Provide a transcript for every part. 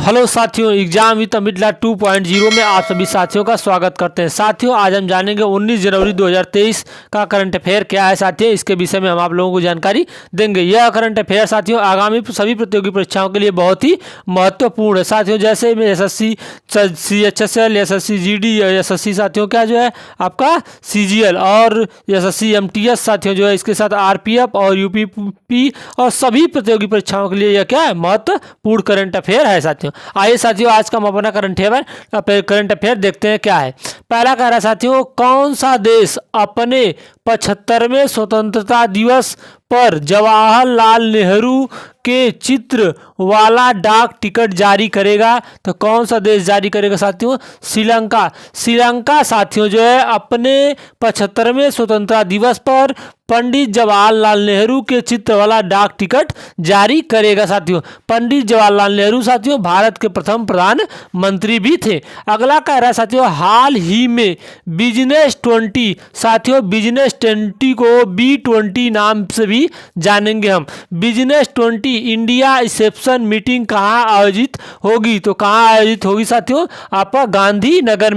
Hello साथियों, exam with Amit 2.0 में आप सभी साथियों का स्वागत करते हैं। साथियों, आज हम जानेंगे 19 जनवरी 2023 का करंट अफेयर क्या है। साथियों, इसके विषय में हम आप लोगों को जानकारी देंगे। यह करंट अफेयर साथियों आगामी सभी प्रतियोगी परीक्षाओं के लिए बहुत ही महत्वपूर्ण है। साथियों, जैसे में SSC CHSL, SSC GD, SSC साथियों क्या जो है आपका CGL और एसएससी MTS साथियों जो है, इसके साथ RPF और UPP और सभी प्रतियोगी परीक्षाओं के लिए यह क्या है महत्वपूर्ण करंट अफेयर है। साथियों, आइए साथियों, आज का हम अपना करंट अफेयर देखते हैं क्या है। पहला कह रहा है साथियों, कौन सा देश अपने 75वें स्वतंत्रता दिवस पर जवाहरलाल नेहरू के चित्र वाला डाक टिकट जारी करेगा? तो कौन सा देश जारी करेगा साथियों? श्रीलंका साथियों जो है अपने 75वें स्वतंत्रता दिवस पर पंडित जवाहरलाल नेहरू के चित्र वाला डाक टिकट जारी करेगा। साथियों, पंडित जवाहरलाल नेहरू साथियों भारत के प्रथम प्रधानमंत्री भी थे। अगला कह रहा है साथियों, हाल ही में बिजनेस 20 साथियों, बिजनेस 20 को B20 नाम से भी जानेंगे हम। बिजनेस 20 इंडिया रिसेप्शन मीटिंग कहाँ आयोजित होगी? तो कहाँ आयोजित होगी साथियों? आपका गांधीनगर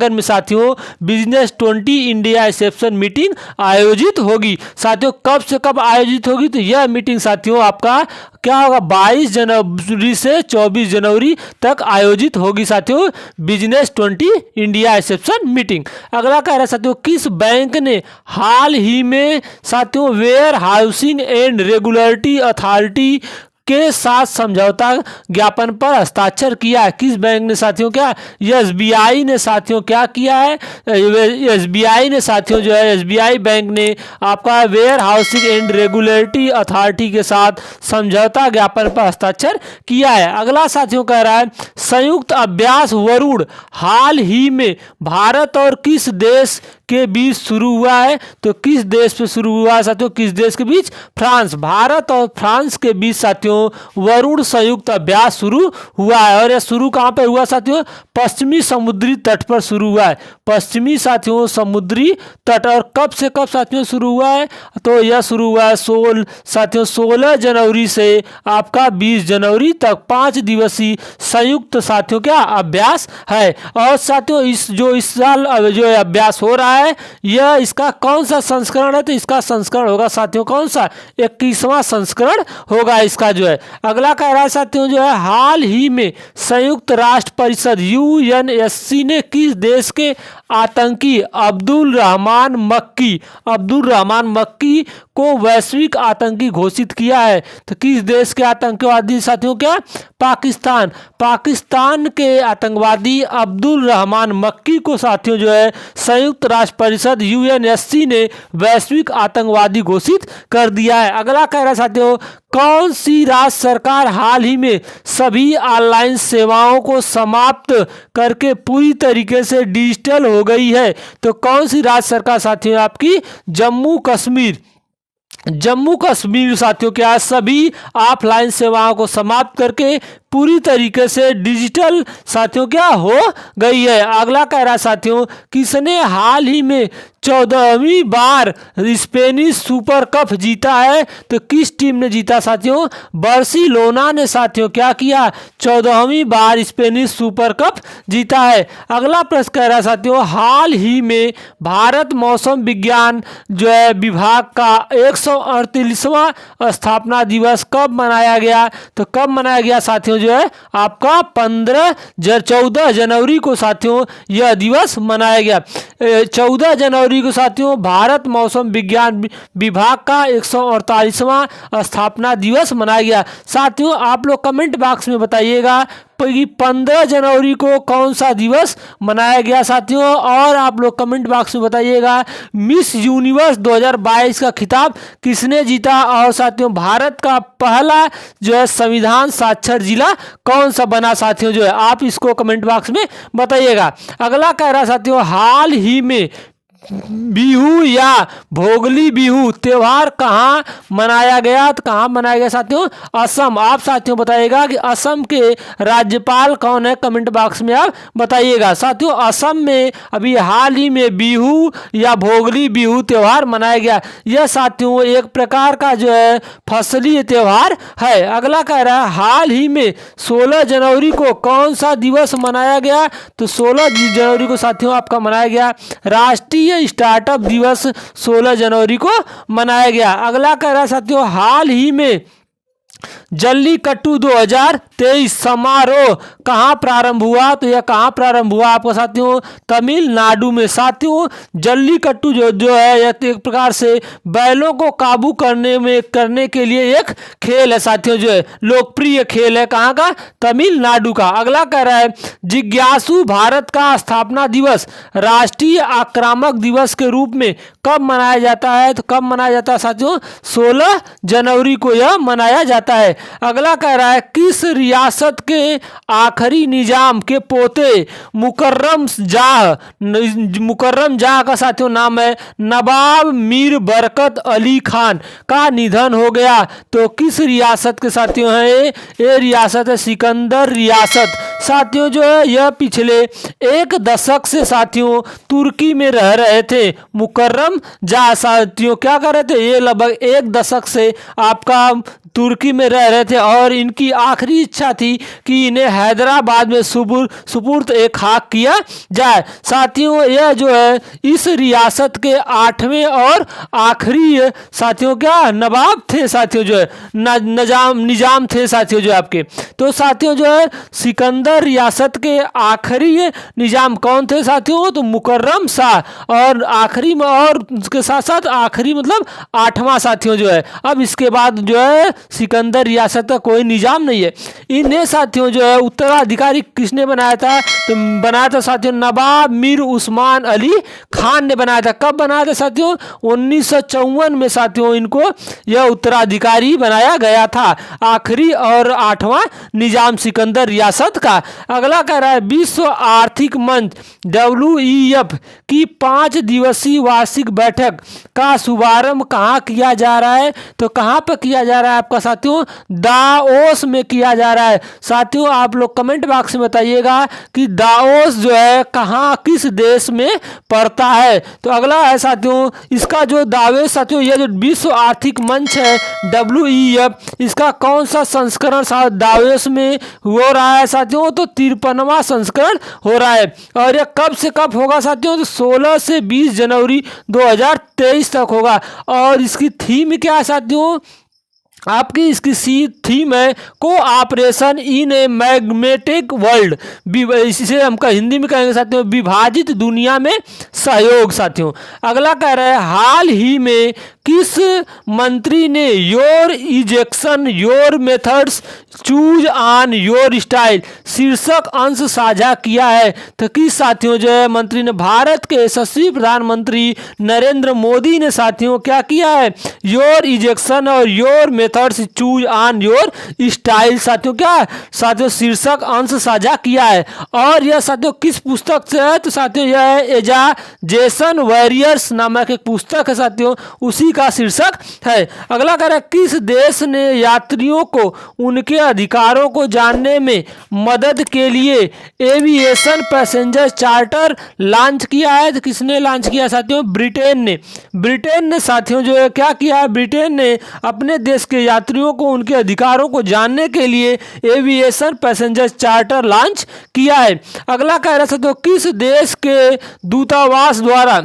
में साथियों बिजनेस 20 इंडिया रिसेप्शन मीटिंग आयोजित होगी। साथियों, कब से कब आयोजित होगी? तो यह मीटिंग साथियों आपका क्या होगा, 22 जनवरी से 24 जनवरी तक आयोजित होगी। साथियों, बिजनेस 20 इंडिया रिसेप्शन मीटिंग। अगला कह रहा है साथियों, किस बैंक ने हाल ही में साथियों warehousing and regulatory authority के साथ समझौता ज्ञापन पर हस्ताक्षर किया है? किस बैंक ने साथियों क्या? SBI ने साथियों क्या किया है? SBI ने साथियों जो है SBI बैंक ने आपका warehousing and regulatory authority के साथ समझौता ज्ञापन पर हस्ताक्षर किया है। अगला साथियों कह रहा है, संयुक्त अभ्यास वरुण हाल ही में भारत और किस देश के बीच शुरू हुआ है? तो किस देश पे शुरू हुआ है साथियों? किस देश के बीच? फ्रांस। भारत और फ्रांस के बीच साथियों वरुण संयुक्त अभ्यास शुरू हुआ है। और यह शुरू कहां पे हुआ साथियों? पश्चिमी समुद्री तट पर शुरू हुआ है। पश्चिमी साथियों समुद्री तट। और कब से कब साथियों शुरू हुआ है? तो यह शुरू हुआ है 16 जनवरी से आपका 20 जनवरी तक 5 दिवसीय संयुक्त साथियों क्या अभ्यास है। और साथियों इस साल जो अभ्यास हो रहा है यह इसका कौन सा संस्करण है? तो इसका संस्करण होगा साथियों कौन सा? 21वां संस्करण होगा इसका जो है। अगला कह रहा है साथियों जो है, हाल ही में संयुक्त राष्ट्र परिषद UNSC ने किस देश के आतंकी अब्दुल रहमान मक्की को वैश्विक आतंकी घोषित किया है? तो किस देश के आतंकवादी साथियों क्या? पाकिस्तान के आतंकवादी अब्दुल रहमान मक्की को साथियों जो है संयुक्त राष्ट्र परिषद UNSC ने वैश्विक आतंकवादी घोषित कर दिया है। अगला कह रहा है साथियों, कौन सी राज्य सरकार हाल ही में सभी ऑनलाइन सेवाओं को समाप्त करके पूरी तरीके से डिजिटल हो गई है? तो कौन सी राज्य सरकार साथियों? आपकी जम्मू कश्मीर साथियों क्या सभी ऑफलाइन सेवाओं को समाप्त करके पूरी तरीके से डिजिटल साथियों क्या हो गई है। अगला कह रहा है साथियों, किसने हाल ही में 14वीं बार स्पेनिश सुपर कप जीता है? तो किस टीम ने जीता साथियों? बार्सिलोना ने साथियों क्या किया? 14वीं बार स्पेनिश सुपर कप जीता है। अगला प्रश्न कह रहा है साथियों, हाल ही में भारत मौसम विज्ञान जो है विभाग का 138वां स्थापना दिवस कब मनाया गया? तो कब मनाया गया साथियों जो है आपका 14 जनवरी को साथियों यह दिवस मनाया गया। 14 जनवरी को साथियों भारत मौसम विज्ञान विभाग का 148वां स्थापना दिवस मनाया गया। साथियों, आप लोग कमेंट बॉक्स में बताइएगा कि 15 जनवरी को कौन सा दिवस मनाया गया साथियों। और आप लोग कमेंट बॉक्स में बताइएगा मिस यूनिवर्स 2022 का खिताब किसने जीता? और साथियों भारत का पहला जो है संविधान साक्षर जिला कौन सा बना साथियों जो है, आप इसको कमेंट बॉक्स में बताइएगा। अगला कह रहा साथियों, हाल ही में बिहू या भोगली बिहू त्योहार कहाँ मनाया गया? तो कहाँ मनाया गया साथियों? असम। आप साथियों बताइएगा कि असम के राज्यपाल कौन है, कमेंट बॉक्स में आप बताइएगा। साथियों असम में अभी हाल ही में बिहू या भोगली बिहू त्योहार मनाया गया। यह साथियों एक प्रकार का जो है फसली त्योहार है। अगला कह रहा है हाल ही में 16 जनवरी को कौन सा दिवस मनाया गया? तो 16 जनवरी को साथियों आपका मनाया गया राष्ट्रीय स्टार्टअप दिवस 16 जनवरी को मनाया गया। अगला कह रहा है साथियों हाल ही में जल्लीकट्टू 2023 समारोह कहाँ प्रारंभ हुआ? तो यह कहाँ प्रारंभ हुआ आपको साथियों? तमिलनाडु में। साथियों जल्लीकट्टू जो है यह एक प्रकार से बैलों को काबू करने के लिए एक खेल है साथियों, जो है लोकप्रिय खेल है। कहाँ का? तमिलनाडु का। अगला कह रहा है जिज्ञासु भारत का स्थापना दिवस राष्ट्रीय आक्रामक दिवस के रूप में कब मनाया जाता है? तो कब मनाया जाता है साथियों? 16 जनवरी को यह मनाया जाता है। अगला कह रहा है किस रियासत के आखिरी निजाम के पोते मुकर्रम जाह का साथियों नाम है नवाब मीर बरकत अली खान का निधन हो गया? तो किस रियासत के साथियों है ये रियासत है सिकंदर रियासत। साथियों जो है यह पिछले एक दशक से साथियों तुर्की में रह रहे थे मुकर्रम जाह। साथियों क्या कर रहे थे? ये लगभग एक दशक से आपका तुर्की में रह रहे थे और इनकी आखिरी इच्छा थी कि इन्हें हैदराबाद में सुपुर्द एक खाक किया जाए। साथियों यह जो है इस रियासत के 8वें और आखिरी साथियों क्या नवाब थे साथियों, जो है निजाम थे साथियों जो आपके। तो साथियों जो है सिकंदर रियासत के आखिरी निजाम कौन थे साथियों? तो मुकर्रम शाह। और आखिरी में और उसके साथ साथ आखिरी मतलब 8वां साथियों जो है। अब इसके बाद जो है सिकंदर रियासत का कोई निजाम नहीं है। इन्हें साथियों जो है उत्तराधिकारी किसने बनाया था? तो बनाया था साथियों नवाब मीर उस्मान अली खान ने बनाया था। कब बनाया था साथियों? 1954 में साथियों इनको यह उत्तराधिकारी बनाया गया था, आखिरी और 8वां निजाम सिकंदर रियासत का। अगला कह रहा है विश्व आर्थिक मंच WEF की 5 दिवसीय वार्षिक बैठक का शुभारंभ कहाँ किया जा रहा है? तो कहाँ पर किया जा रहा है आपका साथियों? दाओस में किया जा रहा है। साथियों आप लोग कमेंट बॉक्स में बताइएगा कि दाओस जो है कहाँ किस देश में पड़ता है। तो अगला है साथियों इसका जो दावेस साथियों यह जो विश्व आर्थिक मंच है WEF इसका कौन सा संस्करण दावेस में हो रहा है साथियों? तो 53वां संस्करण हो रहा है। और यह कब से कब होगा साथियों? तो 16 से 20 जनवरी 2023 तक होगा। और इसकी थीम क्या है साथियों? आपकी इसकी थीम है cooperation in a magnetic world. इसे हम हिंदी में कहेंगे साथियों विभाजित दुनिया में सहयोग साथियों। अगला कह रहा है हाल ही में किस मंत्री ने your ejection your methods choose on your style शीर्षक अंश साझा किया है? तो किस साथियों जो है मंत्री ने? भारत के यशस्वी प्रधानमंत्री नरेंद्र मोदी ने साथियों क्या किया है? योर इजेक्शन और your methods choose on your style साथियों क्या साथियों शीर्षक अंश साझा किया है। और यह साथियों किस पुस्तक से है? तो साथियों यह है एजाजेशन वॉरियर्स नामक एक पुस्तक है साथियों, उसी का शीर्षक है। अगला कह रहा है किस देश ने यात्रियों को उनके अधिकारों को जानने में मदद के लिए एविएशन पैसेंजर चार्टर लॉन्च किया है? तो किसने लॉन्च किया साथियों? ब्रिटेन ने। ब्रिटेन ने साथियों जो है क्या किया है? ब्रिटेन ने अपने देश के यात्रियों को उनके अधिकारों को जानने के लिए एविएशन पैसेंजर चार्टर लॉन्च किया है। अगला कह रहा साथियों किस देश के दूतावास द्वारा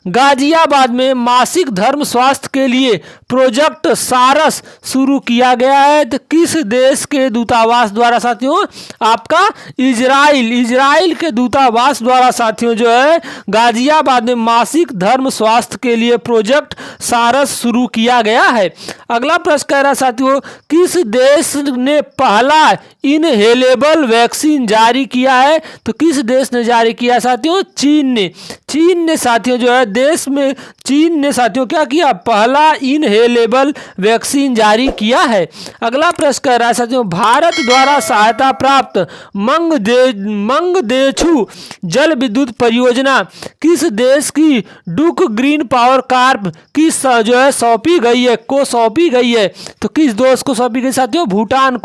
गाजियाबाद में मासिक धर्म स्वास्थ्य के लिए प्रोजेक्ट सारस शुरू किया गया है? तो किस देश के दूतावास द्वारा साथियों? आपका इजराइल के दूतावास द्वारा साथियों जो है गाजियाबाद में मासिक धर्म स्वास्थ्य के लिए प्रोजेक्ट सारस शुरू किया गया है। अगला प्रश्न कह रहा है साथियों किस देश ने पहला इनहेलेबल वैक्सीन जारी किया है? तो किस देश ने जारी किया साथियों? चीन ने। चीन ने साथियों जो है देश में चीन ने साथियों क्या किया, पहला इनहेलेबल वैक्सीन जारी किया है। अगला प्रश्न कह रहा है साथियों, भारत द्वारा सहायता प्राप्त मंगदेछू जल विद्युत परियोजना किस देश की डुक ग्रीन पावर कार्प की जो है सौंपी गई है। तो किस देश को सौंपी गई साथियों, भूटान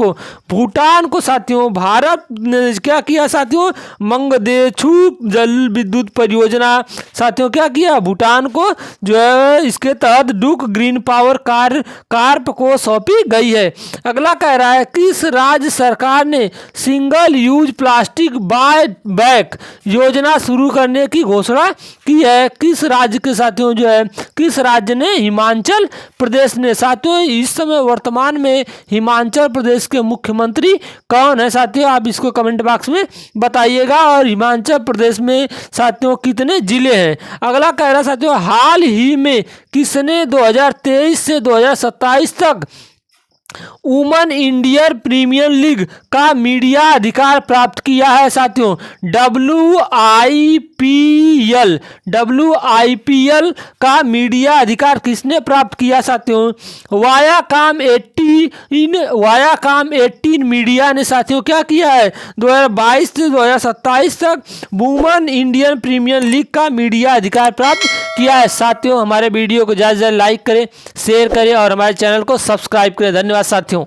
को साथियों भारत ने क्या किया साथियों, मंगदेछू जल विद्युत परियोजना साथियों क्या किया, भूटान को जो है इसके तहत डुक ग्रीन पावर कार्प को सौंपी गई है। अगला कह रहा है, किस राज्य सरकार ने single use plastic buy back योजना शुरू करने की घोषणा की है। किस राज्य के साथियों जो है, किस राज्य ने, हिमाचल प्रदेश ने। साथियों इस समय वर्तमान में हिमाचल प्रदेश के मुख्यमंत्री कौन है साथियों, आप इसको कमेंट बॉक्स में बताइएगा। और हिमाचल प्रदेश में साथियों कितने जिले हैं। अगला कह रहा है साथियों, हाल ही में किसने 2023 से 2027 तक वुमेन इंडियन प्रीमियर लीग का मीडिया अधिकार प्राप्त किया है साथियों, WIPL का मीडिया अधिकार किसने प्राप्त किया साथियों, वायाकॉम 18 मीडिया ने साथियों क्या किया है, 2022 से 2027 तक वुमेन इंडियन प्रीमियर लीग का मीडिया अधिकार प्राप्त किया है। साथियों हमारे वीडियो को ज़्यादा से ज़्यादा लाइक करें, शेयर करें और हमारे चैनल को सब्सक्राइब करें। धन्यवाद साथियों।